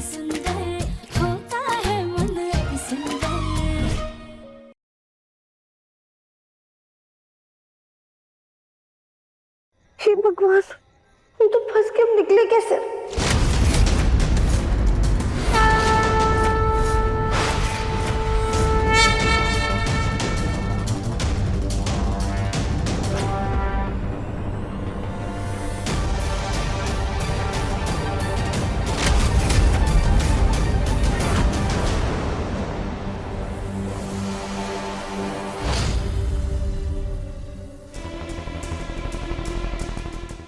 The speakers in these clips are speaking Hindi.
सुंदर होता है मन अति सुंदर। हे भगवान, हम तो फंस के अब निकले कैसे?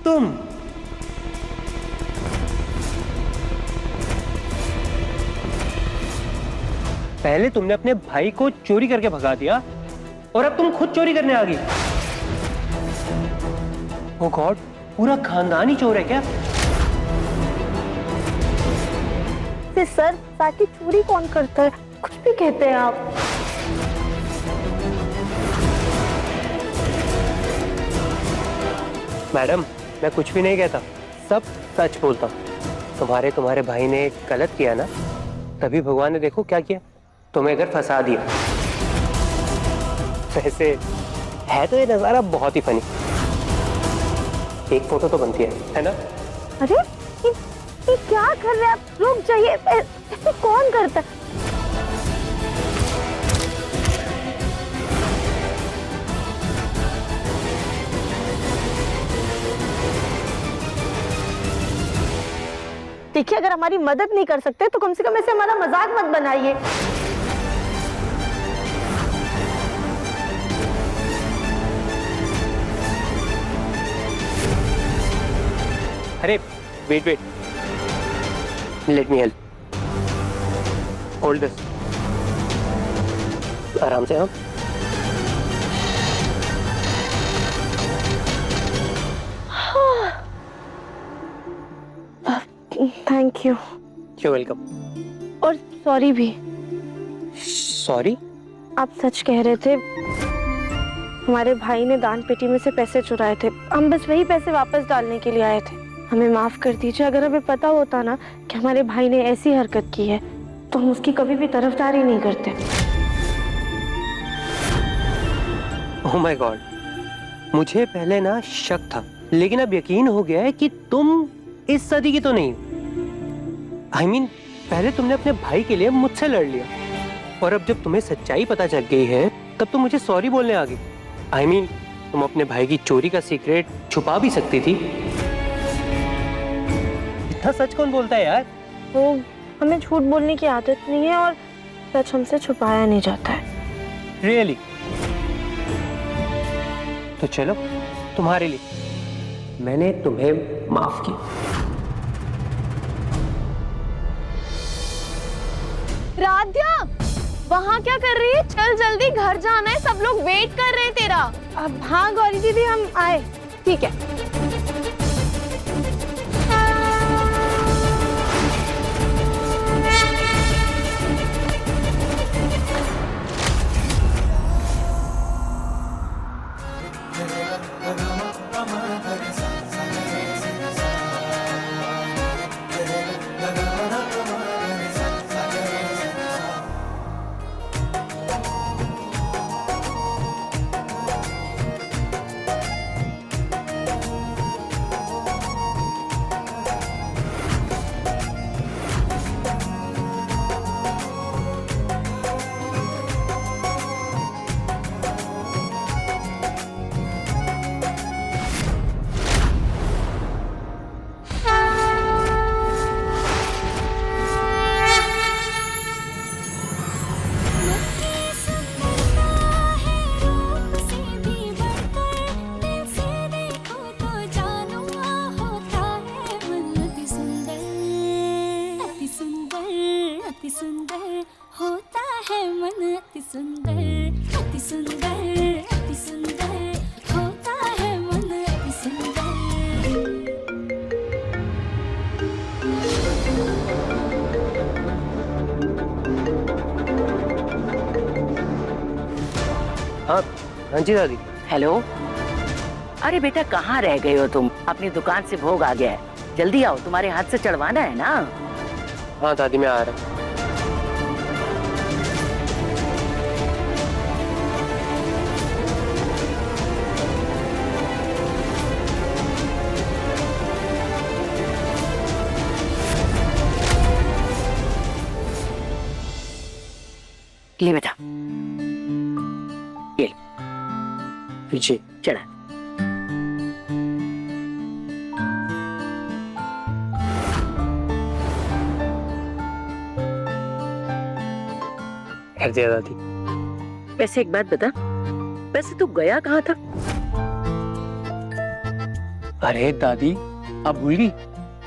तुम पहले तुमने अपने भाई को चोरी करके भगा दिया और अब तुम खुद चोरी करने आ गई। ओ गॉड, पूरा खानदान ही चोर है क्या? सर, ताकि चोरी कौन करता है? कुछ भी कहते हैं आप। मैडम, मैं कुछ भी नहीं कहता, सब सच बोलता हूँ। तुम्हारे भाई ने गलत किया ना, तभी भगवान ने देखो क्या किया, तुम्हें घर फंसा दिया। वैसे है तो ये नजारा बहुत ही फनी। एक फोटो तो बनती है ना? अरे ये क्या कर रहे हैं आप? रुक जाइए, ऐसे कौन करता है? देखिए, अगर हमारी मदद नहीं कर सकते तो कम से कम ऐसे हमारा मजाक मत बनाइए। अरे wait, let me help. Hold this, आराम से। हाँ, थैंक यू। You welcome. और सॉरी भी। सॉरी? आप सच कह रहे थे, हमारे भाई ने दान पेटी में से पैसे चुराए थे। हम बस वही पैसे वापस डालने के लिए आए थे। हमें माफ कर दीजिए। अगर हमें पता होता ना कि हमारे भाई ने ऐसी हरकत की है तो हम उसकी कभी भी तरफदारी नहीं करते। ओह माय गॉड, मुझे पहले ना शक था, लेकिन अब यकीन हो गया है कि तुम इस सदी की तो नहीं। I mean, पहले तुमने अपने भाई के लिए मुझसे लड़ लिया और अब जब तुम्हें सच्चाई पता चल गई है तब तुम मुझे सॉरी बोलने आ गई। I mean, तुम अपने भाई की चोरी का सीक्रेट छुपा भी सकती थी। इतना सच कौन बोलता है यार? वो हमें झूठ बोलने की आदत नहीं है और सच हमसे छुपाया नहीं जाता है। रियली? तो चलो, तुम्हारे लिए मैंने तुम्हें माफ किया। राध्या, वहाँ क्या कर रही है? चल जल्दी, घर जाना है, सब लोग वेट कर रहे हैं तेरा। अब हाँ गौरी दीदी, हम आए। ठीक है। सुंदर होता है मन अति सुंदर, अति सुंदर, अति सुंदर होता है मन अति सुंदर। हाँ हाँ जी दादी। हेलो। अरे बेटा, कहाँ रह गए हो तुम? अपनी दुकान से भोग आ गया है, जल्दी आओ, तुम्हारे हाथ से चढ़वाना है ना। हाँ दादी मैं आ रहा हूँ। ले बेटा, ये जी चढ़ा। कर दिया दादी। वैसे एक बात बता, वैसे तू गया कहाँ था? अरे दादी अब भूल गई,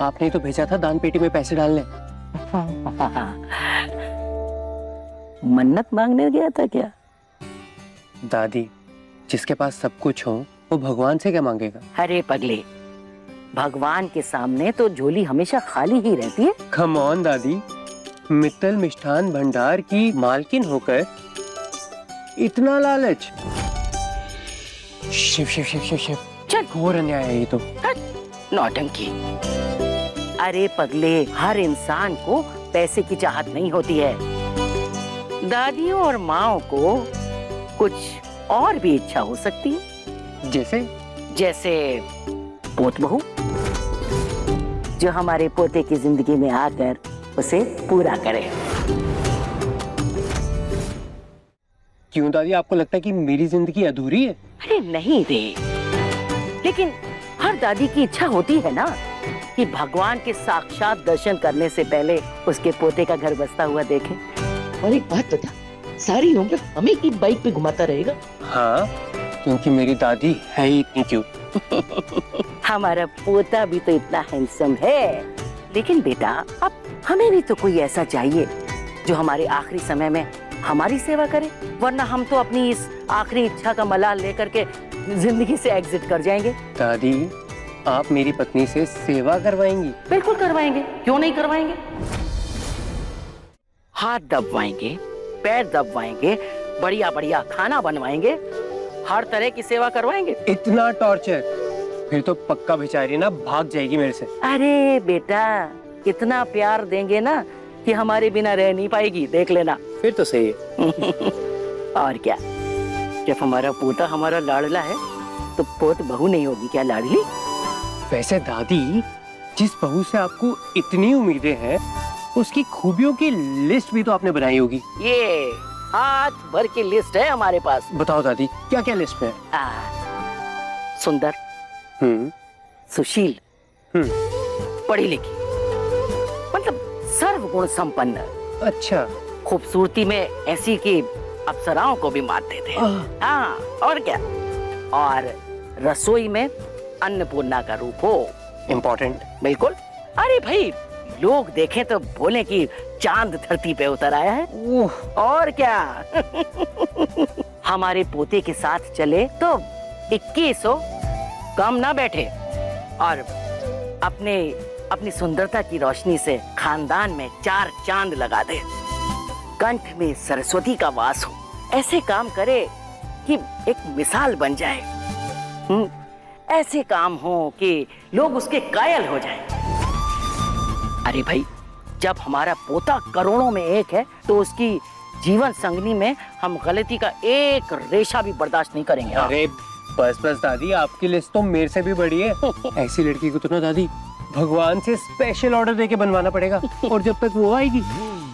आपने तो भेजा था दान पेटी में पैसे डालने। मन्नत मांगने गया था क्या? दादी जिसके पास सब कुछ हो वो भगवान से क्या मांगेगा? अरे पगले, भगवान के सामने तो झोली हमेशा खाली ही रहती है। कम ऑन दादी, मित्तल मिष्ठान भंडार की मालकिन होकर इतना लालच। शिव शिव शिव शिव शिव, चल। घोर अन्याय है ये तो। नौटंकी। अरे पगले, हर इंसान को पैसे की चाहत नहीं होती है। दादियों और माओ को कुछ और भी इच्छा हो सकती है। जैसे पोत बहू, जो हमारे पोते की जिंदगी में आकर उसे पूरा करे। क्यों दादी, आपको लगता है कि मेरी जिंदगी अधूरी है? अरे नहीं रे, लेकिन हर दादी की इच्छा होती है ना कि भगवान के साक्षात दर्शन करने से पहले उसके पोते का घर बसता हुआ देखे। और एक बात बता, सारी उम्र हमें ही बाइक पे घुमाता रहेगा? हाँ, क्योंकि मेरी दादी है ही इतनी क्यूट। हमारा पोता भी तो इतना हैंडसम है। लेकिन बेटा, अब हमें भी तो कोई ऐसा चाहिए जो हमारे आखिरी समय में हमारी सेवा करे, वरना हम तो अपनी इस आखिरी इच्छा का मलाल लेकर के जिंदगी से एग्जिट कर जाएंगे। दादी आप मेरी पत्नी से सेवा करवाएंगी? बिल्कुल करवाएंगे, क्यों नहीं करवाएंगे। हाथ दबवाएंगे, पैर दबवाएंगे, बढ़िया बढ़िया खाना बनवाएंगे, हर तरह की सेवा करवाएंगे। इतना टॉर्चर? फिर तो पक्का बेचारी ना भाग जाएगी मेरे से। अरे बेटा, इतना प्यार देंगे ना कि हमारे बिना रह नहीं पाएगी, देख लेना। फिर तो सही है। और क्या, जब हमारा पोता हमारा लाडला है तो पोत बहू नहीं होगी क्या लाडली? वैसे दादी, जिस बहू से आपको इतनी उम्मीदें हैं, उसकी खूबियों की लिस्ट भी तो आपने बनाई होगी। ये हाथ भर की लिस्ट है हमारे पास। बताओ दादी, क्या क्या लिस्ट में है? सुंदर, सुशील, पढ़ी लिखी, मतलब सर्वगुण संपन्न। अच्छा। खूबसूरती में ऐसी कि अप्सराओं को भी मात देते हैं। हाँ, और क्या, और रसोई में अन्नपूर्णा का रूप हो। इम्पोर्टेंट। बिल्कुल। अरे भाई, लोग देखें तो बोले कि चांद धरती पे उतर आया है। और क्या। हमारे पोते के साथ चले तो 21 हो, कम ना बैठे, और अपनी सुंदरता की रोशनी से खानदान में 4 चांद लगा दे। कंठ में सरस्वती का वास हो, ऐसे काम करे कि एक मिसाल बन जाए। ऐसे काम हो कि लोग उसके कायल हो जाएं। अरे भाई, जब हमारा पोता करोड़ों में एक है तो उसकी जीवन संगनी में हम गलती का एक रेशा भी बर्दाश्त नहीं करेंगे। अरे बस बस दादी, आपकी लिस्ट तो मेरे से भी बड़ी है। ऐसी लड़की को तो ना दादी भगवान से स्पेशल ऑर्डर देके बनवाना पड़ेगा, और जब तक वो आएगी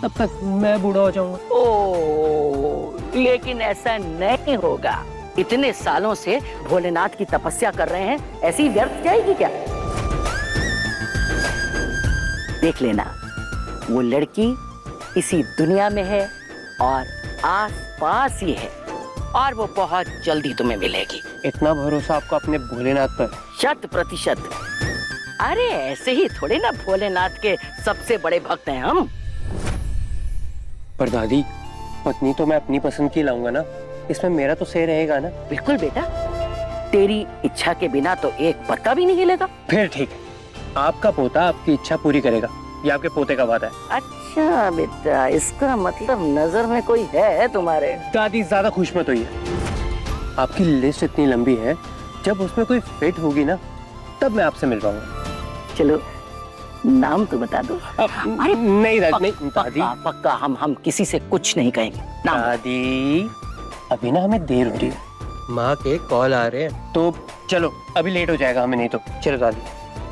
तब तक मैं बूढ़ा हो जाऊंगा। ओ, लेकिन ऐसा नहीं होगा। इतने सालों से भोलेनाथ की तपस्या कर रहे हैं, ऐसी व्यर्थ जाएगी क्या? देख लेना, वो लड़की इसी दुनिया में है और आस-पास ही है, और वो बहुत जल्दी तुम्हें मिलेगी। इतना भरोसा आपको अपने भोलेनाथ पर? 100%। अरे ऐसे ही थोड़े ना भोलेनाथ के सबसे बड़े भक्त हैं हम। पर दादी, पत्नी तो मैं अपनी पसंद की लाऊंगा ना, इसमें मेरा तो सही रहेगा ना? बिल्कुल बेटा, तेरी इच्छा के बिना तो एक पत्ता भी नहीं हिलेगा। फिर ठीक है, आपका पोता आपकी इच्छा पूरी करेगा, ये आपके पोते का वादा है। अच्छा बेटा, इसका मतलब नजर में कोई है तुम्हारे? दादी ज्यादा खुश मत होइए, आपकी लिस्ट इतनी लंबी है, जब उसमें कोई फिट होगी ना तब मैं आपसे मिल पाऊंगा। चलो नाम तो बता दो। अरे नहीं दादी, नहीं दादी। पक्का पक्का हम किसी से कुछ नहीं कहेंगे। नाम बता। दादी अभी ना हमें देर हो रही है, माँ के कॉल आ रहे हैं, तो चलो अभी लेट हो जाएगा हमें, नहीं तो। चलो दादी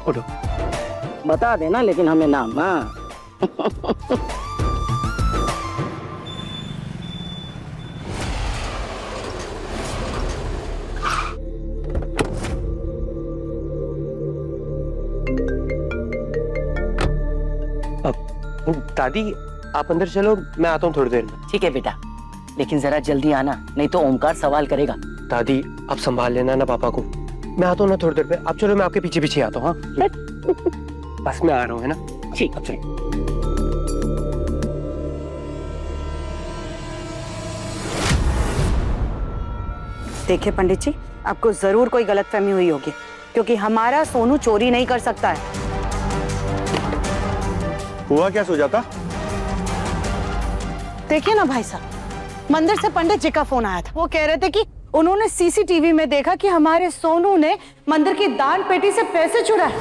उठो। बता देना लेकिन हमें नाम। हाँ दादी आप अंदर चलो, मैं आता हूँ थोड़ी देर में। ठीक है बेटा, लेकिन जरा जल्दी आना, नहीं तो ओमकार सवाल करेगा। दादी आप संभाल लेना ना पापा को, मैं आता हूँ ना थोड़ी देर में। आप चलो, मैं आपके पीछे पीछे आता हूँ। हाँ बस मैं आ रहा हूँ, है ना? ठीक। अब चलो। देखिए पंडित जी, आपको जरूर कोई गलतफहमी हुई होगी, क्योंकि हमारा सोनू चोरी नहीं कर सकता है। हुआ क्या सुजाता? देखिए ना भाई साहब, मंदिर से पंडित जी का फोन आया था। वो कह रहे थे कि उन्होंने सीसीटीवी में देखा कि हमारे सोनू ने मंदिर की दान पेटी से पैसे चुराए।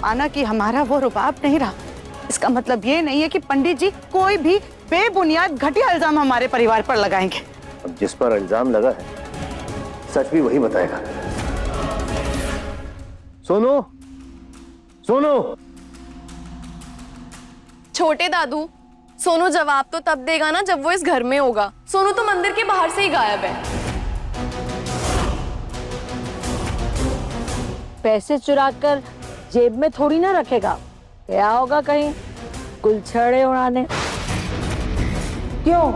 माना कि हमारा वो रुबाब नहीं रहा, इसका मतलब ये नहीं है कि पंडित जी कोई भी बेबुनियाद घटिया इल्जाम हमारे परिवार पर लगाएंगे। अब जिस पर इल्जाम लगा है सच भी वही बताएगा। सोनू, सोनू। छोटे दादू, सोनू जवाब तो तब देगा ना जब वो इस घर में होगा। सोनू तो मंदिर के बाहर से ही गायब है। पैसे चुराकर जेब में थोड़ी ना रखेगा, क्या होगा कहीं गुलछड़े उड़ाने। क्यों,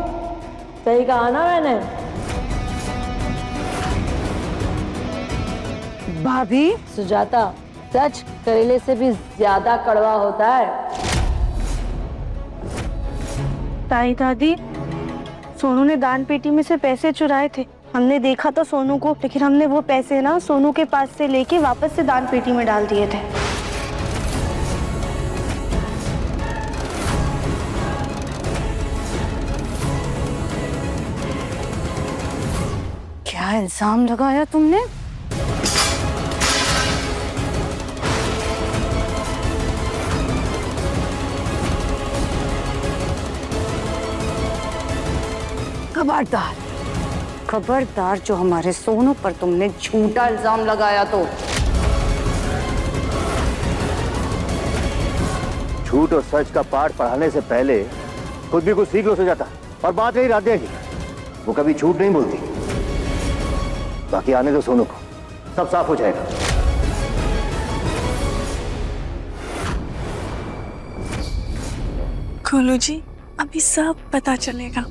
सही कहा ना मैंने? भाभी, सुजाता, सच करेले से भी ज्यादा कड़वा होता है। ताई दादी, सोनू ने दान पेटी में से पैसे चुराए थे। हमने देखा तो सोनू को, लेकिन हमने वो पैसे ना सोनू के पास से लेके वापस से दान पेटी में डाल दिए थे। क्या इल्जाम लगाया तुमने? खबरदार, खबरदार जो हमारे सोनू पर तुमने झूठा इल्जाम लगाया तो। झूठ और सच का पाठ पढ़ाने से पहले खुद भी कुछ सीख लो सुजाता। और बात रही राधिया की, वो कभी झूठ नहीं बोलती। बाकी आने दो सोनू को, सब साफ हो जाएगा। खोलू जी, अभी सब पता चलेगा।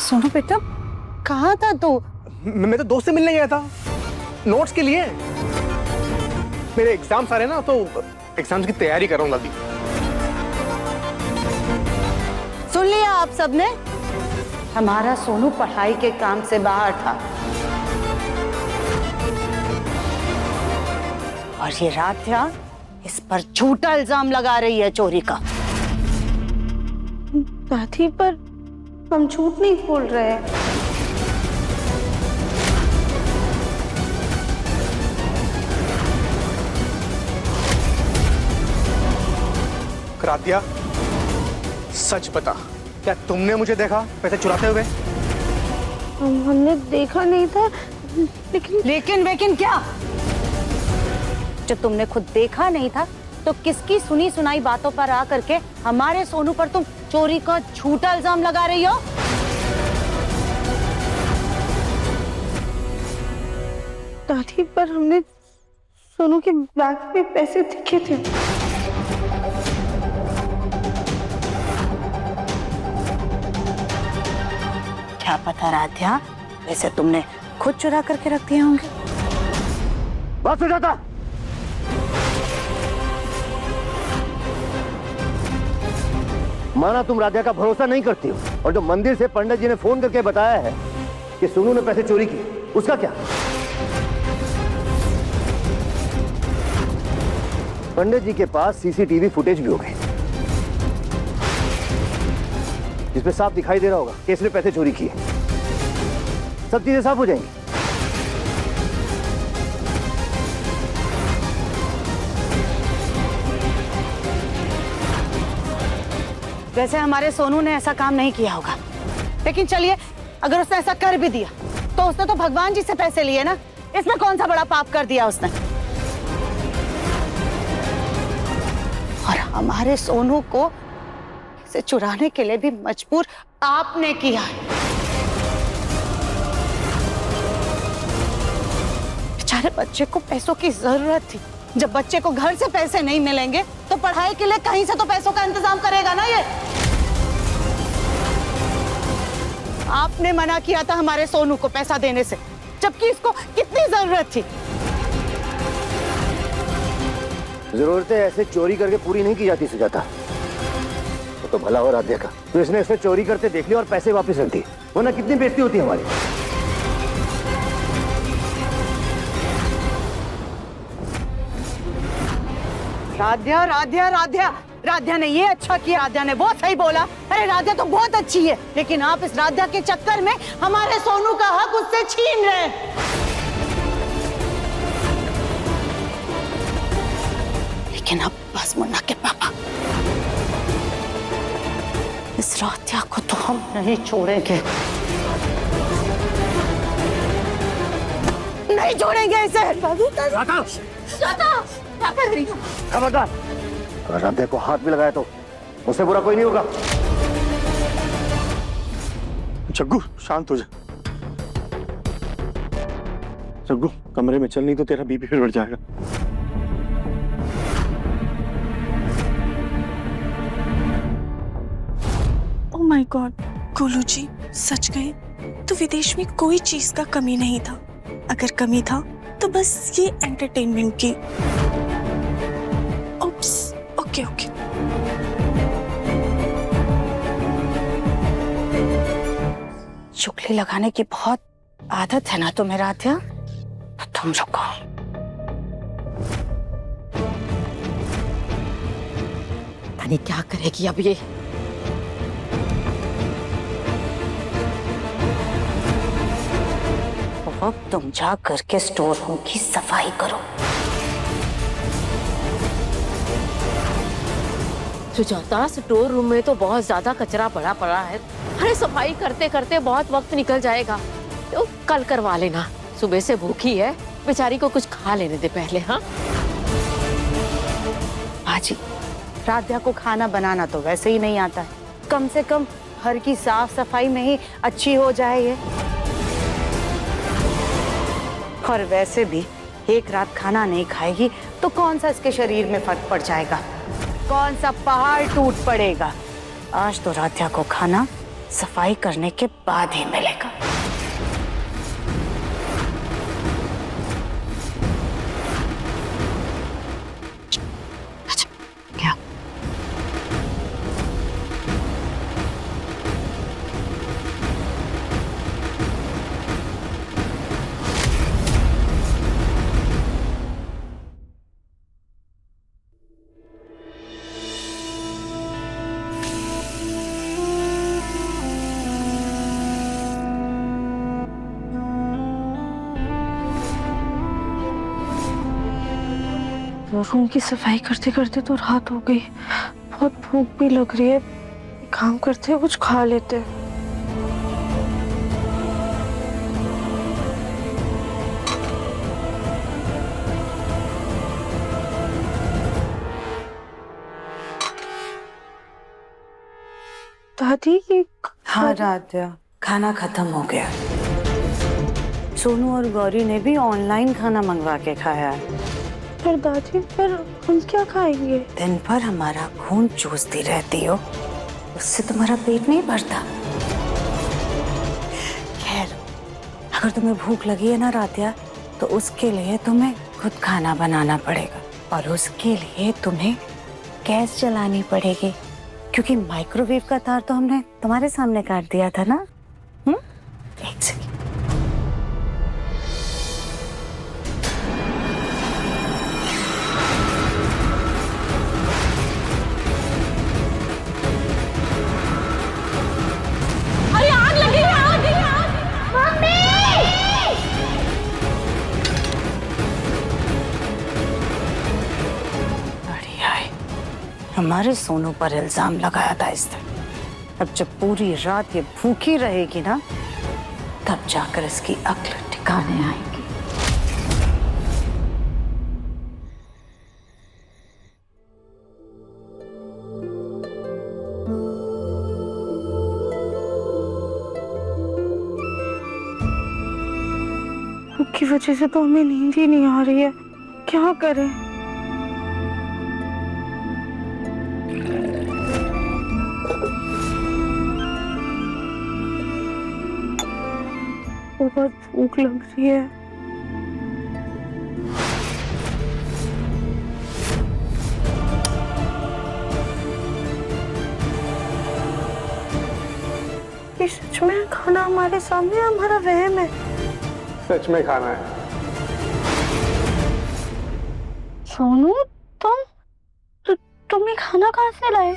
सोनू बेटा, कहाँ था तू? मैं तो दोस्त से मिलने गया था, नोट्स के लिए। मेरे एग्जाम्स आ रहे हैं ना, तो एग्जाम्स की तैयारी कर रहा हूँ दादी। सुन लिया आप सबने? हमारा सोनू पढ़ाई के काम से बाहर था और ये राधिया इस पर झूठा इल्जाम लगा रही है चोरी का। दादी, पर हम झूठ नहीं बोल रहे हैं। राधिया, सच बता, क्या तुमने मुझे देखा पैसे चुराते हुए? हमने देखा नहीं था, लेकिन क्या? जब तुमने खुद देखा नहीं था तो किसकी सुनी सुनाई बातों पर आ करके हमारे सोनू पर तुम चोरी का झूठा इल्जाम लगा रही हो? दादी, पर हमने सोनू के बैग में पैसे दिखे थे। क्या पता राधिया, वैसे तुमने खुद चुरा करके रख दिए होंगे। बात हो जाता। माना तुम राधिका का भरोसा नहीं करती हो, और जो मंदिर से पंडित जी ने फोन करके बताया है कि सोनू ने पैसे चोरी किए, उसका क्या? पंडित जी के पास सीसीटीवी फुटेज भी हो गई जिसमें साफ दिखाई दे रहा होगा कि इसने पैसे चोरी किए। सब चीजें साफ हो जाएंगी। वैसे हमारे सोनू ने ऐसा काम नहीं किया होगा, लेकिन चलिए, अगर उसने ऐसा कर भी दिया तो उसने तो भगवान जी से पैसे लिए ना, इसमें कौन सा बड़ा पाप कर दिया उसने। और हमारे सोनू को इसे चुराने के लिए भी मजबूर आपने किया है। बेचारे बच्चे को पैसों की जरूरत थी। जब बच्चे को घर से पैसे नहीं मिलेंगे तो पढ़ाई के लिए कहीं से तो पैसों का इंतजाम करेगा ना ये। आपने मना किया था हमारे सोनू को पैसा देने से, जबकि इसको कितनी जरूरत थी। जरूरतें ऐसे चोरी करके पूरी नहीं की जाती सुजाता। तो भला हो राधिका का, तो इसने इसे चोरी करते देख लिया और पैसे वापस रख दिए, वरना कितनी बेइज्जती होती हमारी। राध्या राध्या राध्या राध्या ने ये अच्छा किया, राध्या ने बहुत सही बोला। अरे राध्या तो बहुत अच्छी है, लेकिन आप इस राध्या के चक्कर में हमारे सोनू का हक उससे छीन रहे हैं। लेकिन अब बस मुन्ना के पापा, इस राध्या को तो हम नहीं छोड़ेंगे, नहीं छोड़ेंगे इसे। क्या कर रही हो? खबरदार, अगर राधिका को हाथ भी लगाया तो उससे बुरा कोई नहीं होगा। जग्गू शांत हो जा। जग्गू कमरे में चल, नहीं तो तेरा बीपी फिर बढ़ जाएगा। ओह माय गॉड, गोलू जी सच कहे तो विदेश में कोई चीज का कमी नहीं था। अगर कमी था तो बस ये एंटरटेनमेंट की। Oops, okay okay. चुगली लगाने की बहुत आदत है ना तुम्हें राध्या, तो तुम रुको। पता नहीं क्या करेगी अब ये। अब तुम जा करके स्टोर रूम की सफाई करो। सुजाता, स्टोर रूम में तो बहुत ज्यादा कचरा पड़ा है। अरे सफाई करते करते बहुत वक्त निकल जाएगा, तो कल करवा लेना। सुबह से भूखी है, बेचारी को कुछ खा लेने दे पहले। हाँ बाजी, राध्या को खाना बनाना तो वैसे ही नहीं आता है, कम से कम घर की साफ सफाई में ही अच्छी हो जाए ये। और वैसे भी एक रात खाना नहीं खाएगी तो कौन सा इसके शरीर में फर्क पड़ जाएगा, कौन सा पहाड़ टूट पड़ेगा। आज तो राध्या को खाना सफाई करने के बाद ही मिलेगा। क्या रूम की सफाई करते करते तो रात हो गई, बहुत भूख भी लग रही है। काम करते कुछ खा लेते हैं। दादी, हाँ राध्या, खाना खत्म हो गया। सोनू और गौरी ने भी ऑनलाइन खाना मंगवा के खाया है। पर दादी, फिर हम क्या खाएंगे? दिन भर हमारा खून चूसती रहती हो, उससे तुम्हारा पेट नहीं भरता। खैर, अगर तुम्हें भूख लगी है ना राध्या, तो उसके लिए तुम्हें खुद खाना बनाना पड़ेगा, और उसके लिए तुम्हें गैस जलानी पड़ेगी, क्योंकि माइक्रोवेव का तार तो हमने तुम्हारे सामने काट दिया था ना। एक सेकंड। अरे आग लगी है, आग लगी है, मम्मी! बढ़िया है, हमारे सोनू पर इल्जाम लगाया था इसने। अब जब पूरी रात ये भूखी रहेगी ना, तब जाकर इसकी अक्ल ठिकाने आएगी। भूख की वजह से तो हमें नींद ही नहीं आ रही है, क्या करें? बहुत भूख लग रही है। ये सच में खाना हमारे सामने, हमारा वहम है? सच में खाना है। सोनू, तुम ये खाना कहाँ से लाए?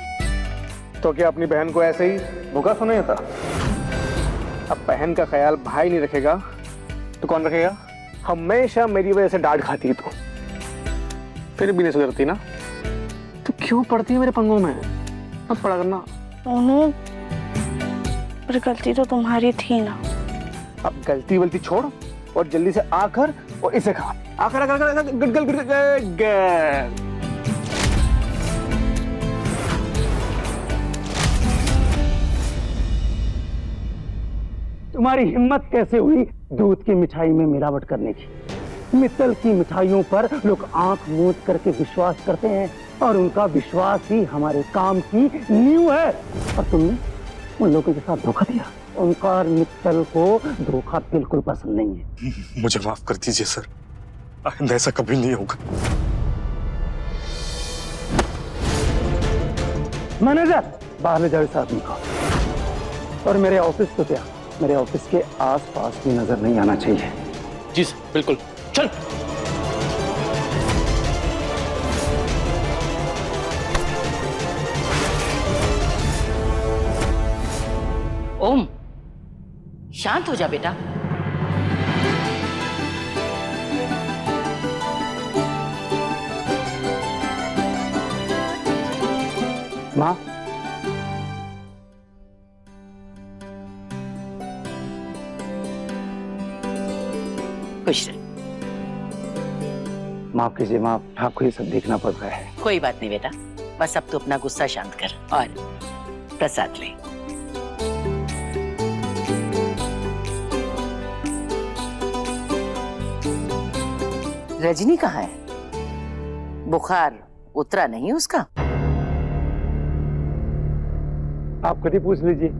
तो क्या अपनी बहन को ऐसे ही भूखा सोना था? अब बहन का ख्याल भाई नहीं रखेगा तो कौन रखेगा? हमेशा मेरी वजह से डांट खाती है तू, फिर भी नहीं सुधरती ना। तो क्यों पड़ती है मेरे पंगों में? अब पड़ा करना। सोनू, पर गलती तो तुम्हारी थी ना। अब गलती वलती छोड़ और जल्दी से आकर और इसे खा। आकर आकर आकर गुड गर्ल। तुम्हारी हिम्मत कैसे हुई दूध की मिठाई में मिलावट करने की? मित्तल की मिठाइयों पर लोग आंख मूंद करके विश्वास करते हैं और उनका विश्वास ही हमारे काम की नींव है। और तुमने उन लोगों के साथ धोखा दिया। ओंकार मित्तल को धोखा बिल्कुल पसंद नहीं है। मुझे माफ कर दीजिए सर, आइंदा ऐसा कभी नहीं होगा। मैनेजर, बाहर ले जाओ इस आदमी को। और मेरे ऑफिस तो क्या, मेरे ऑफिस के आसपास भी नजर नहीं आना चाहिए। जी सर, बिल्कुल। चल। ओम, शांत हो जा बेटा। माँ, खुश रह। माफ कीजिए माँ, आपको ये सब देखना पड़ रहा है। कोई बात नहीं बेटा, बस अब तो अपना गुस्सा शांत कर और प्रसाद ले। रजनी कहाँ है? बुखार उतरा नहीं उसका? आप खुद ही पूछ लीजिए।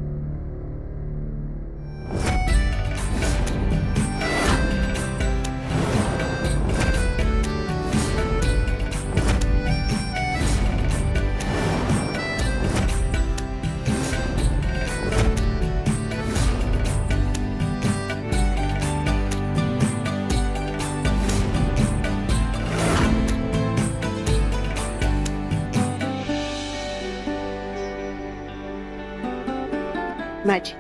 माँ जी,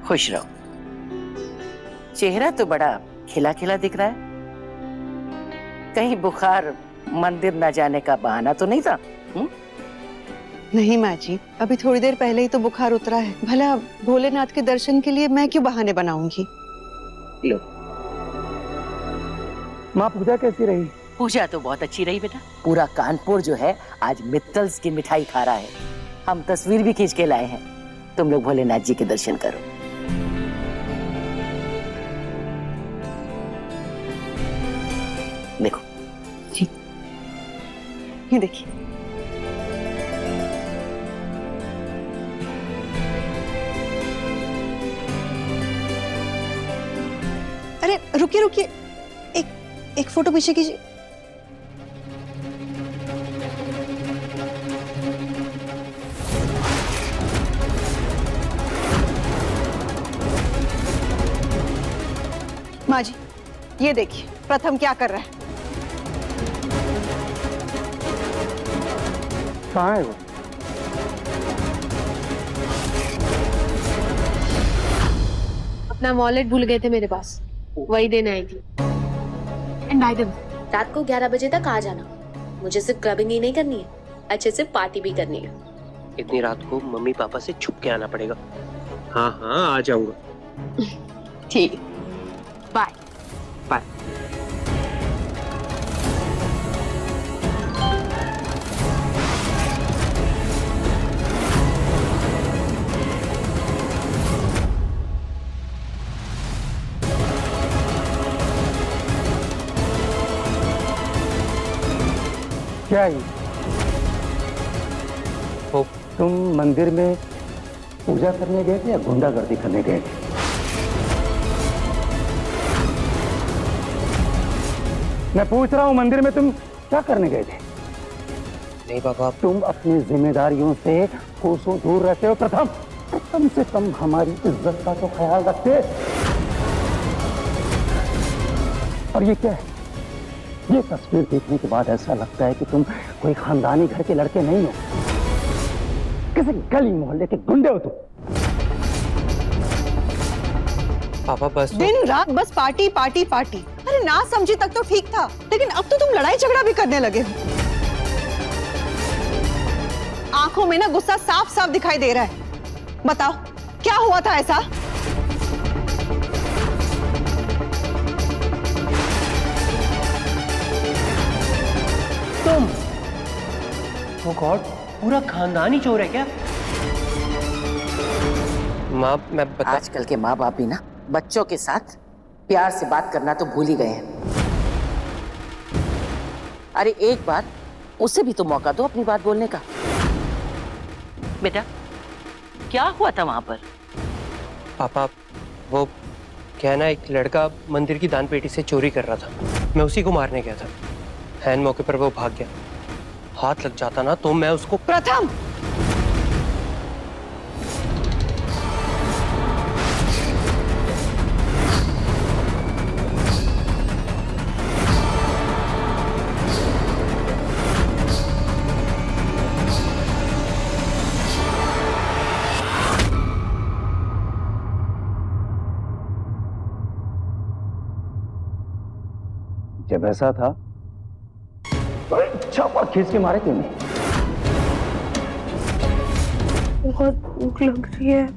खुश रहो। चेहरा तो बड़ा खिला खिला दिख रहा है। कहीं बुखार मंदिर न जाने का बहाना तो नहीं था? नहीं माँ जी, अभी थोड़ी देर पहले ही तो बुखार उतरा है। भला भोलेनाथ के दर्शन के लिए मैं क्यों बहाने बनाऊंगी? लो। माँ, पूजा कैसी रही? पूजा तो बहुत अच्छी रही बेटा। पूरा कानपुर जो है आज मित्तल्स की मिठाई खा रहा है। हम तस्वीर भी खींच के लाए हैं। तुम लोग भोलेनाथ जी के दर्शन करो। देखो जी, ये देखिए। अरे रुकिए रुकिए, एक फोटो पीछे कीजिए। माँ जी, ये देखिए प्रथम क्या कर रहा है। कहाँ है वो? अपना वॉलेट भूल गए थे मेरे पास, वही देने आई थी। एंड बाय द वे, रात को 11 बजे तक आ जाना। मुझे सिर्फ क्लबिंग ही नहीं करनी है, अच्छे से पार्टी भी करनी है। इतनी रात को मम्मी पापा से छुप के आना पड़ेगा। हाँ हाँ आ जाऊंगा। ठीक है, बाय बाय। क्या है? तुम मंदिर में पूजा करने गए थे या गुंडागर्दी करने गए थे? मैं पूछ रहा हूं, मंदिर में तुम क्या करने गए थे? नहीं पापा, तुम अपनी जिम्मेदारियों से कोसों दूर रहते हो प्रथम। कम से कम हमारी इज्जत का तो ख्याल रखते। और ये क्या है? ये तस्वीर देखने के बाद ऐसा लगता है कि तुम कोई खानदानी घर के लड़के नहीं हो, किसी गली मोहल्ले के गुंडे हो तुम। पापा बस दिन रात बस पार्टी पार्टी पार्टी। अरे ना समझी तक तो ठीक था, लेकिन अब तो तुम लड़ाई झगड़ा भी करने लगे हो। आंखों में ना गुस्सा साफ साफ दिखाई दे रहा है। बताओ क्या हुआ था ऐसा? तुम ओ गॉड, पूरा खानदान ही चोर है क्या? माँ मैं बता। आजकल के माँ बाप भी ना बच्चों के साथ प्यार से बात करना तो भूल ही गए हैं। अरे एक बार उसे भी तो मौका दो अपनी बात बोलने का। बेटा क्या हुआ था वहां पर? पापा वो क्या है ना, एक लड़का मंदिर की दान पेटी से चोरी कर रहा था। मैं उसी को मारने गया था। हैन मौके पर वो भाग गया। हाथ लग जाता ना तो मैं उसको। प्रथम, जब ऐसा था तो छापा खींच के मारे क्यों नहीं? बहुत भूख लग रही है।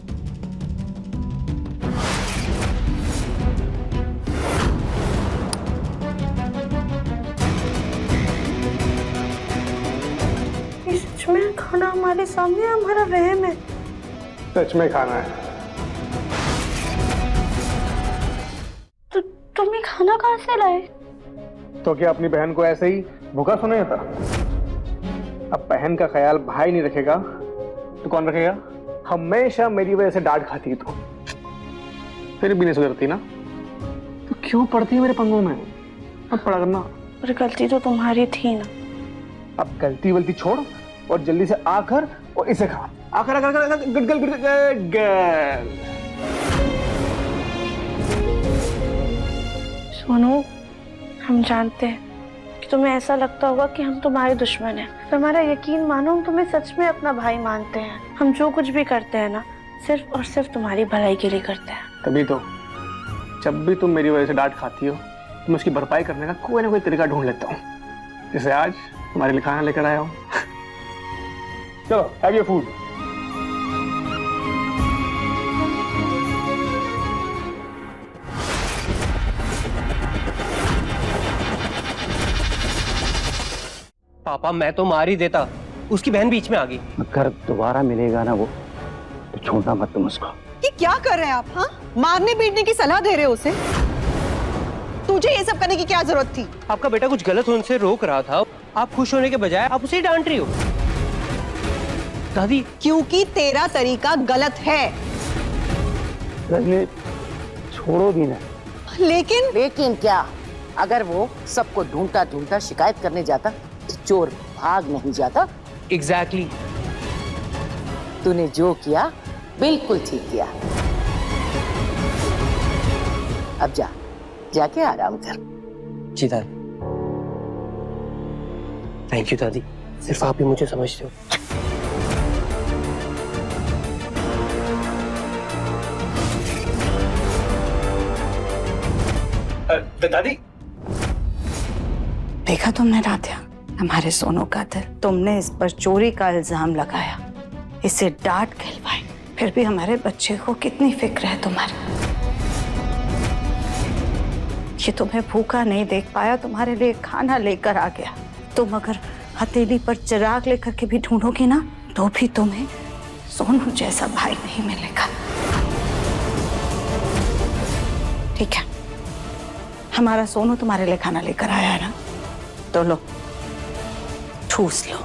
सच में खाना हमारे सामने, हमारा वहम है? सच में खाना है। तो तुम्हें खाना कहाँ से लाए? तो क्या अपनी बहन को ऐसे ही भूखा सुना था? अब बहन का ख्याल भाई नहीं रखेगा तो कौन रखेगा? हमेशा मेरी वजह से डांट खाती तू, फिर भी नहीं सुधरती ना। तो क्यों पड़ती है मेरे पंगों में? अब पड़ा करना। पर गलती तो तुम्हारी थी ना। अब गलती वलती छोड़ और जल्दी से आकर और इसे खा। आकर आकर आकर good girl good girl. Sonu, हम जानते हैं कि तुम्हें ऐसा लगता होगा कि हम तुम्हारे दुश्मन हैं, पर हमारा यकीन मानो, हम तुम्हें सच में अपना भाई मानते हैं। हम जो कुछ भी करते हैं ना, सिर्फ और सिर्फ तुम्हारी भलाई के लिए करते हैं। तभी तो जब भी तुम मेरी वजह से डांट खाती हो तो मैं उसकी भरपाई करने का कोई ना कोई तरीका ढूंढ लेता हूँ, जैसे आज तुम्हारे लिए खाना लेकर आया हूँ। चलो हैव योर फूड। पापा मैं तो मार ही देता, उसकी बहन बीच में आ गई। अगर दोबारा मिलेगा ना वो, तो छोड़ना मत तुम उसको। ये क्या कर रहे हैं आप? हाँ, मारने पीटने की सलाह दे रहे हो उसे? तुझे ये सब करने की क्या जरूरत थी? आपका बेटा कुछ गलत होने से रोक रहा था, आप खुश होने के बजाय आप उसे डांट रही हो। दादी, क्योंकि तेरा तरीका गलत है। रजनी छोड़ो भी ना। लेकिन क्या? अगर वो सबको ढूंढता ढूंढता शिकायत करने जाता तो चोर भाग नहीं जाता। एग्जैक्टली। तूने जो किया बिल्कुल ठीक किया। अब जा जाके आराम कर। जी दादी। थैंक यू दादी, सिर्फ आप ही मुझे समझते हो। दादी, देखा तुमने राध्या, हमारे सोनू का दिल, तुमने इस पर चोरी का इल्जाम लगाया, इसे डांट खिलवाई, फिर भी हमारे बच्चे को कितनी फिक्र है तुम्हारी। ये तुम्हें भूखा नहीं देख पाया, तुम्हारे लिए खाना लेकर आ गया। तुम अगर हथेली पर चिराग लेकर के भी ढूंढोगी ना, तो भी तुम्हें सोनू जैसा भाई नहीं मिलेगा। ठीक है, हमारा सोनू तुम्हारे लिए खाना लेकर आया है ना, तो लो, ठूस लो।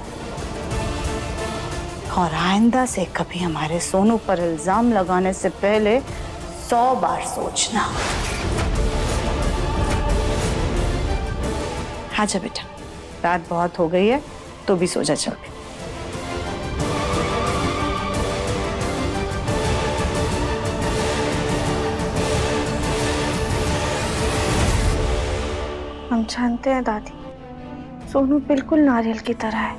और आइंदा से कभी हमारे सोनू पर इल्जाम लगाने से पहले 100 बार सोचना। आजा बेटा, रात बहुत हो गई है, तो भी सो जा जल्दी। हम जानते हैं दादी, सोनू बिल्कुल नारियल की तरह है,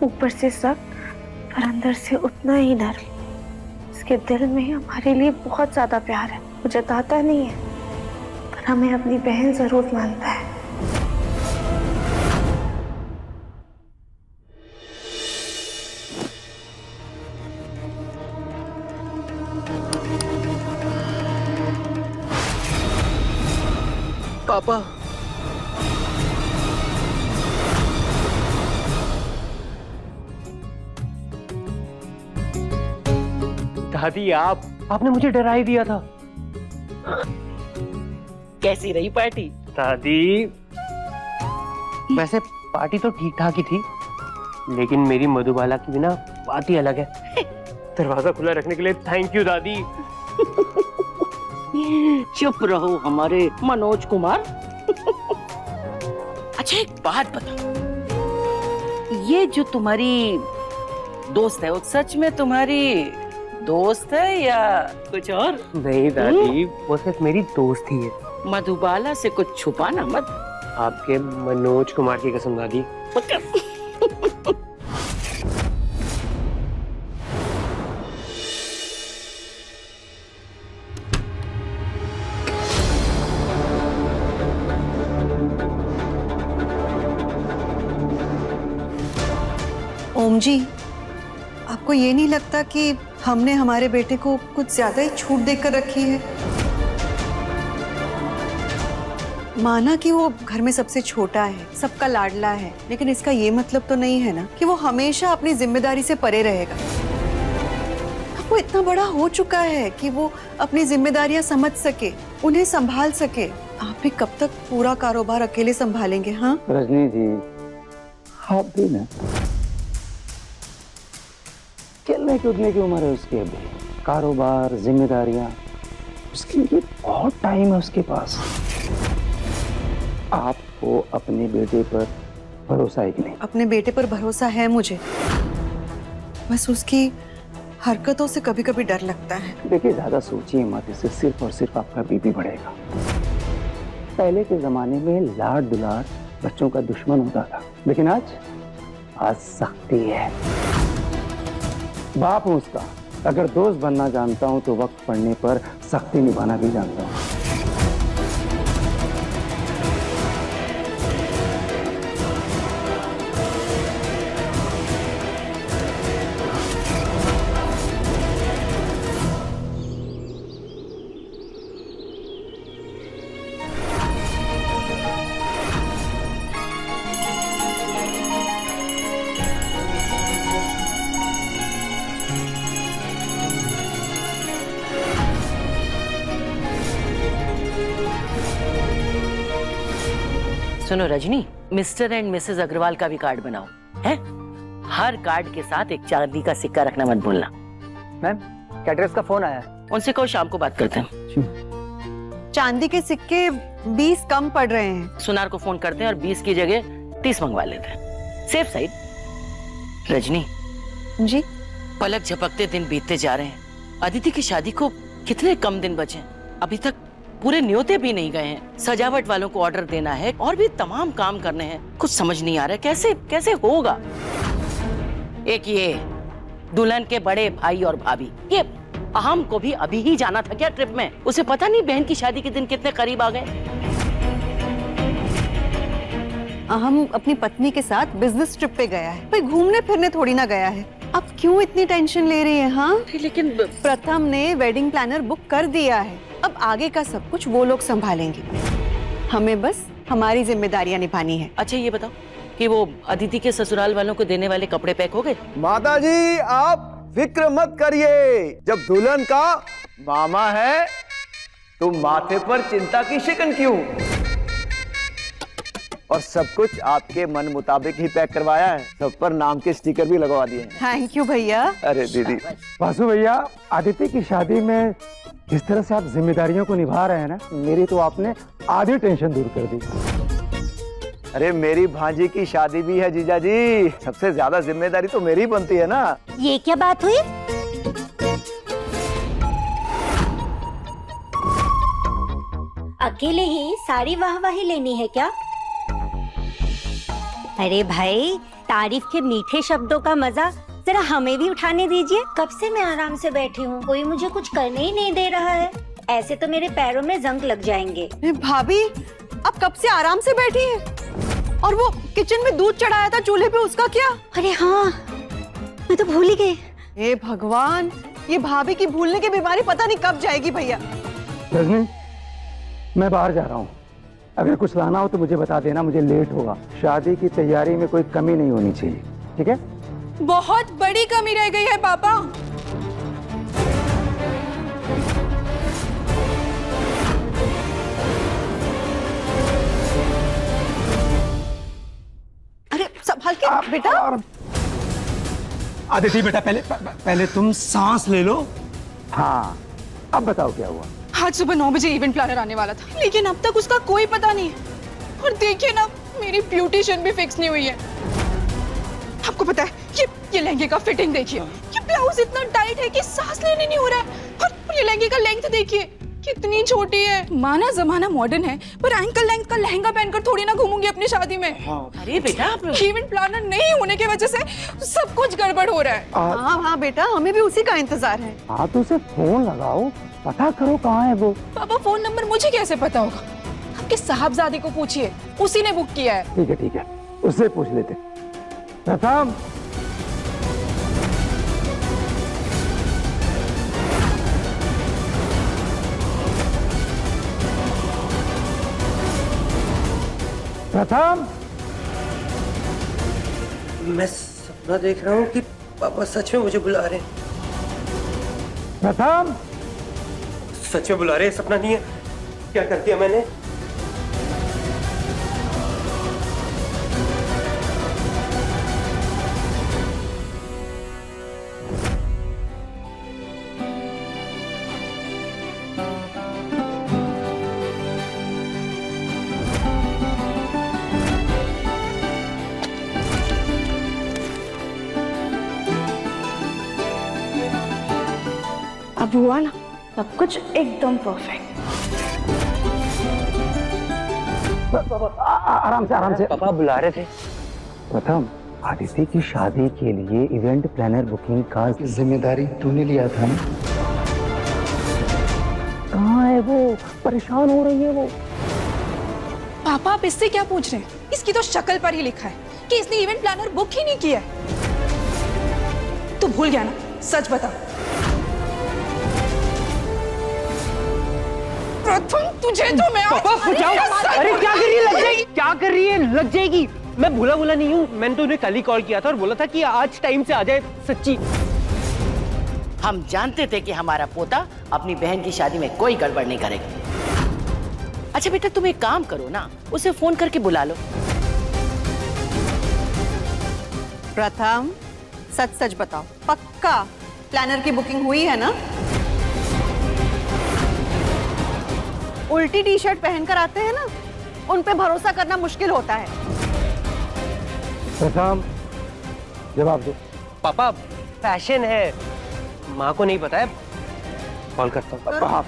ऊपर से सख्त और अंदर से उतना ही नर्म। इसके दिल में हमारे लिए बहुत ज्यादा प्यार है, वो जताता नहीं है, पर हमें अपनी बहन जरूर मानता है। पापा, दादी, आपने मुझे डरा ही दिया था। कैसी रही पार्टी? दादी, वैसे पार्टी तो ठीक ठाक ही थी, लेकिन मेरी मधुबाला की बिना बात ही अलग है। दरवाजा खुला रखने के लिए थैंक यू दादी। चुप रहो हमारे मनोज कुमार। अच्छा एक बात बता, ये जो तुम्हारी दोस्त है वो सच में तुम्हारी दोस्त है या कुछ और? नहीं दादी, वो सिर्फ मेरी दोस्त ही है। मधुबाला से कुछ छुपाना मत। आपके मनोज कुमार की कसम दादी। ओम जी, आपको ये नहीं लगता कि हमने हमारे बेटे को कुछ ज्यादा ही छूट देकर रखी है? माना कि वो घर में सबसे छोटा है, सबका लाडला है, लेकिन इसका ये मतलब तो नहीं है ना कि वो हमेशा अपनी जिम्मेदारी से परे रहेगा। अब वो इतना बड़ा हो चुका है कि वो अपनी जिम्मेदारियां समझ सके, उन्हें संभाल सके। आप भी कब तक पूरा कारोबार अकेले संभालेंगे? हाँ रजनी जी, आप भी ना, खेलने कूदने की उम्र है उसकी अभी, कारोबार, जिम्मेदारियां, उसके लिए बहुत टाइम है उसके पास। आपको अपने बेटे पर भरोसा है कि नहीं? अपने बेटे पर भरोसा है मुझे, बस उसकी हरकतों से कभी कभी डर लगता है। देखिए, ज्यादा सोचिए मत, इससे सिर्फ और सिर्फ आपका बीपी बढ़ेगा। पहले के जमाने में लाड दुलार बच्चों का दुश्मन होता था, लेकिन आज सख्ती है। बाप हूं उसका, अगर दोस्त बनना जानता हूं तो वक्त पड़ने पर सख्ती निभाना भी जानता हूं। सुनो Rajni, mister and Mrs Agrawal का भी कार्ड बनाओ, है? हर कार्ड के साथ एक चांदी का सिक्का रखना मत भूलना। मैम, कैटरर्स का फोन आया है। उनसे कहो शाम को बात करते हैं। चांदी के सिक्के 20 कम पड़ रहे हैं। सुनार को फोन करते हैं और 20 की जगह 30 मंगवा लेते हैं, सेफ साइड। रजनी जी, पलक झपकते दिन बीतते जा रहे हैं। अदिति की शादी को कितने कम दिन बचे, अभी तक पूरे न्योते भी नहीं गए हैं। सजावट वालों को ऑर्डर देना है और भी तमाम काम करने हैं। कुछ समझ नहीं आ रहा है कैसे कैसे होगा। एक ये दुल्हन के बड़े भाई और भाभी, ये अहम को भी अभी ही जाना था क्या ट्रिप में? उसे पता नहीं बहन की शादी के दिन कितने करीब आ गए। अहम अपनी पत्नी के साथ बिजनेस ट्रिप पे गया है, कोई घूमने फिरने थोड़ी ना गया है। अब क्यों इतनी टेंशन ले रही है? हाँ लेकिन प्रथम ने वेडिंग प्लानर बुक कर दिया है, अब आगे का सब कुछ वो लोग संभालेंगे, हमें बस हमारी जिम्मेदारियां निभानी है। अच्छा ये बताओ कि वो अदिति के ससुराल वालों को देने वाले कपड़े पैक हो गए? माता जी आप फिक्र मत करिए, जब दुल्हन का मामा है तो माथे पर चिंता की शिकन क्यों? और सब कुछ आपके मन मुताबिक ही पैक करवाया है, सब पर नाम के स्टिकर भी लगवा दिए हैं। थैंक यू भैया। अरे दीदी। वासु भैया, आदित्य की शादी में जिस तरह से आप जिम्मेदारियों को निभा रहे हैं ना, मेरी तो आपने आधी टेंशन दूर कर दी। अरे मेरी भांजी की शादी भी है जीजा जी, सबसे ज्यादा जिम्मेदारी तो मेरी बनती है ना। ये क्या बात हुई? अकेले ही सारी वाहवाही लेनी है क्या? अरे भाई, तारीफ के मीठे शब्दों का मजा जरा हमें भी उठाने दीजिए। कब से मैं आराम से बैठी हूँ, कोई मुझे कुछ करने ही नहीं दे रहा है। ऐसे तो मेरे पैरों में जंग लग जाएंगे। भाभी, आप कब से आराम से बैठी हैं? और वो किचन में दूध चढ़ाया था चूल्हे पे, उसका क्या? अरे हाँ, मैं तो भूल ही गई। हे भगवान, ये भाभी की भूलने की बीमारी पता नहीं कब जाएगी भैया। रजनी, मैं बाहर जा रहा हूँ, अगर कुछ लाना हो तो मुझे बता देना, मुझे लेट होगा। शादी की तैयारी में कोई कमी नहीं होनी चाहिए, ठीक है? बहुत बड़ी कमी रह गई है पापा। अरे संभाल के बेटा। आदिति बेटा, पहले तुम सांस ले लो। हाँ, अब बताओ क्या हुआ? आज सुबह 9 बजे इवेंट प्लानर आने वाला था, लेकिन अब तक उसका कोई पता नहीं है। और देखिए ना, मेरी ब्यूटिशियन भी फिक्स नहीं हुई है। आपको पता है, ये लहंगे का फिटिंग देखिए, ये ब्लाउज इतना टाइट है कि सांस लेने नहीं हो रहा है। और ये लहंगे का लेंथ देखिए कितनी छोटी है। माना जमाना मॉडर्न है, पर एंकल लेंथ का लहंगा पहनकर थोड़ी ना घूमूंगी अपनी शादी में। अरे बेटा, इवेंट प्लानर नहीं होने की वजह से सब कुछ गड़बड़ हो रहा है। हाँ हाँ बेटा, हमें भी उसी का इंतजार है। हाँ तो उसे फोन लगाओ, पता करो कहाँ है वो। पापा, फोन नंबर मुझे कैसे पता होगा? आपके साहबजादे को पूछिए, उसी ने बुक किया है। ठीक है, उससे पूछ लेते। प्रथम, मैं सपना देख रहा हूँ कि पापा सच में मुझे बुला रहे हैं। प्रथम, सच में बुला रहे हैं, सपना नहीं है। क्या कर दिया मैंने? अब हुआ ना सब कुछ एकदम परफेक्ट। आराम से। पापा बुला रहे थे। प्रथम, आदिति की शादी के लिए इवेंट प्लानर बुकिंग का जिम्मेदारी तूने लिया था ना? कहाँ है वो? परेशान हो रही है वो। पापा, आप इससे क्या पूछ रहे हैं? इसकी तो शक्ल पर ही लिखा है कि इसने इवेंट प्लानर बुक ही नहीं किया है। तू भूल गया ना? सच बता। प्रथम, तुझे तो मैं पापा अरे क्या कर रही है? लग जाएगी। क्या कर रही है? लग जाएगी। मैं भूला नहीं हूँ। मैंने तो उन्हें कल ही कॉल किया था और बोला था कि आज टाइम से आ जाए। सच्ची, हम जानते थे कि हमारा पोता अपनी बहन की शादी में कोई गड़बड़ नहीं करेगा। अच्छा बेटा, तुम एक काम करो ना, उसे फोन करके बुला लो। प्रथम, सच बताओ, पक्का प्लानर की बुकिंग हुई है ना? उल्टी टी शर्ट पहनकर आते हैं ना, उन पे भरोसा करना मुश्किल होता है। प्रथम, जवाब दो। पापा, फैशन है, माँ को नहीं पता है। कॉल करता हूँ।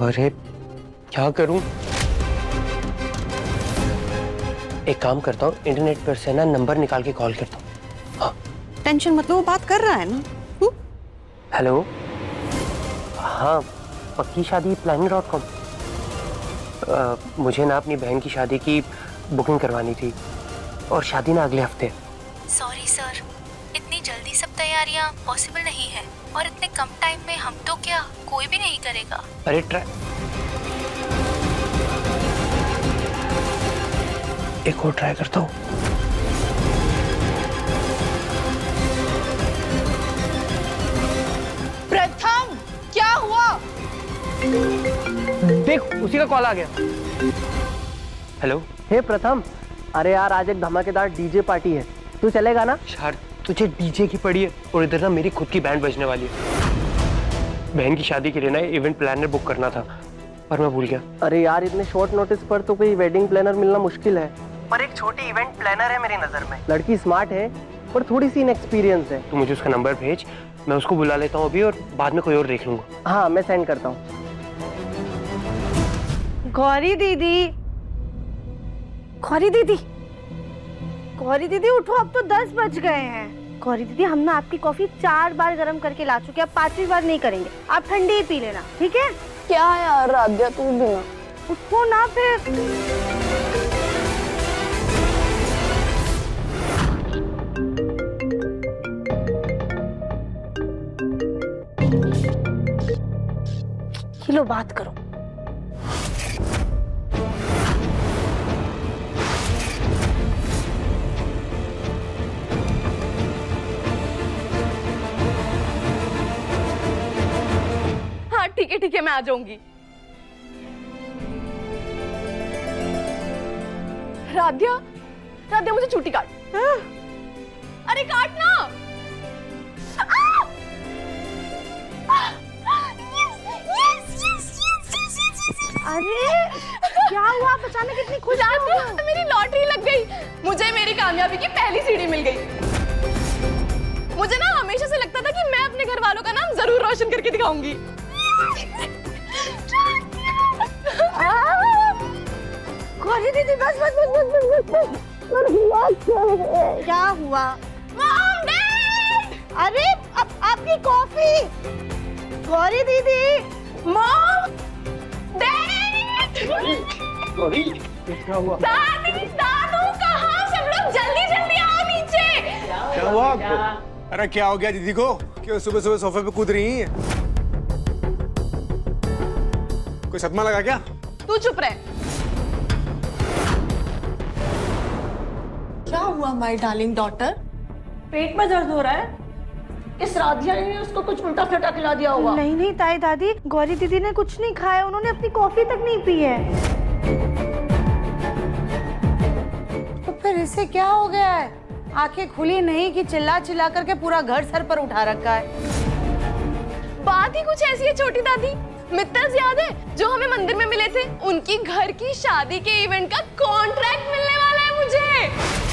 अरे क्या करूं? एक काम करता हूँ, इंटरनेट पर से ना नंबर निकाल के कॉल करता हूँ। हाँ। टेंशन मत लो, वो बात कर रहा है ना। हेलो, हाँ, पक्की शादी planning.com। मुझे ना अपनी बहन की शादी की बुकिंग करवानी थी और शादी ना अगले हफ्ते। सॉरी सर, इतनी जल्दी सब तैयारियां पॉसिबल नहीं है और इतने कम टाइम में हम तो क्या, कोई भी नहीं करेगा। अरे एक और ट्राई करता हूँ। प्रथम, क्या हुआ? देख, उसी का कॉल आ गया। हेलो, हे प्रथम, अरे यार आज एक धमाकेदार डीजे पार्टी है, तू चलेगा ना? यार तुझे डीजे की पड़ी है और इधर ना मेरी खुद की बैंड बजने वाली है। बहन की शादी के लिए ना इवेंट प्लानर बुक करना था पर मैं भूल गया। अरे यार इतने शॉर्ट नोटिस पर तो कोई वेडिंग प्लानर मिलना मुश्किल है। पर एक छोटी इवेंट प्लानर है मेरी नजर में। लड़की स्मार्ट है पर थोड़ी सी इनएक्सपीरियंस है। तू मुझे उसका नंबर भेज, मैं उसको बुला लेता हूँ अभी और बाद में कोई और देख लूंगा। हाँ मैं सेंड करता हूँ। गौरी दीदी, गौरी दीदी, गौरी दीदी उठो, अब तो 10 बज गए हैं। गौरी दीदी हम ना आपकी कॉफी 4 बार गर्म करके ला चुके हैं, अब 5वीं बार नहीं करेंगे, आप ठंडी ही पी लेना, ठीक है? क्या यार राध्या, तू भी ना उठो ना फिर। लो बात करो। हाँ ठीक है मैं आ जाऊंगी। राध्या, राध्या मुझे चूटी काट। अरे काट ना। अरे क्या हुआ, अचानक इतनी खुश हो गई? मेरी लॉटरी लग गई, मुझे मेरी कामयाबी की पहली सीढ़ी मिल गई। मुझे ना हमेशा से लगता था कि मैं अपने घर वालों का नाम जरूर रोशन करके दिखाऊंगी। गौरी दीदी बस बस बस बस बस बस बस। क्या हुआ? Mom, dad! अरे अब आपकी कॉफी। गौरी दीदी, मॉम, डैड! क्या हुआ? दादी, दादू कहाँ? सब लोग जल्दी जल्दी आओ नीचे। क्या हुआ आपको? अरे क्या हो गया दीदी को? क्यों सुबह सुबह सोफे पे कूद रही हैं? कोई सदमा लगा क्या? तू चुप रह। क्या हुआ माय डार्लिंग डॉटर? पेट में दर्द हो रहा है। इस राधिया ने उसको कुछ उल्टा फटा खिला दिया होगा। नहीं नहीं ताई दादी, गौरी दीदी ने कुछ नहीं खाया, उन्होंने अपनी कॉफी तक नहीं पी है। तो फिर इसे क्या हो गया है? आंखें खुली नहीं कि चिल्ला चिल्ला करके पूरा घर सर पर उठा रखा है। बात ही कुछ ऐसी है छोटी दादी। मित्तल याद है जो हमें मंदिर में मिले थे? उनकी घर की शादी के इवेंट का कॉन्ट्रैक्ट मिलने वाला है मुझे।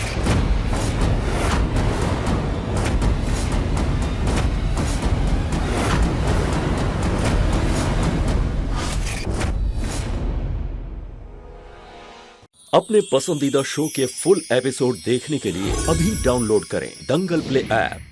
अपने पसंदीदा शो के फुल एपिसोड देखने के लिए अभी डाउनलोड करें दंगल प्ले ऐप।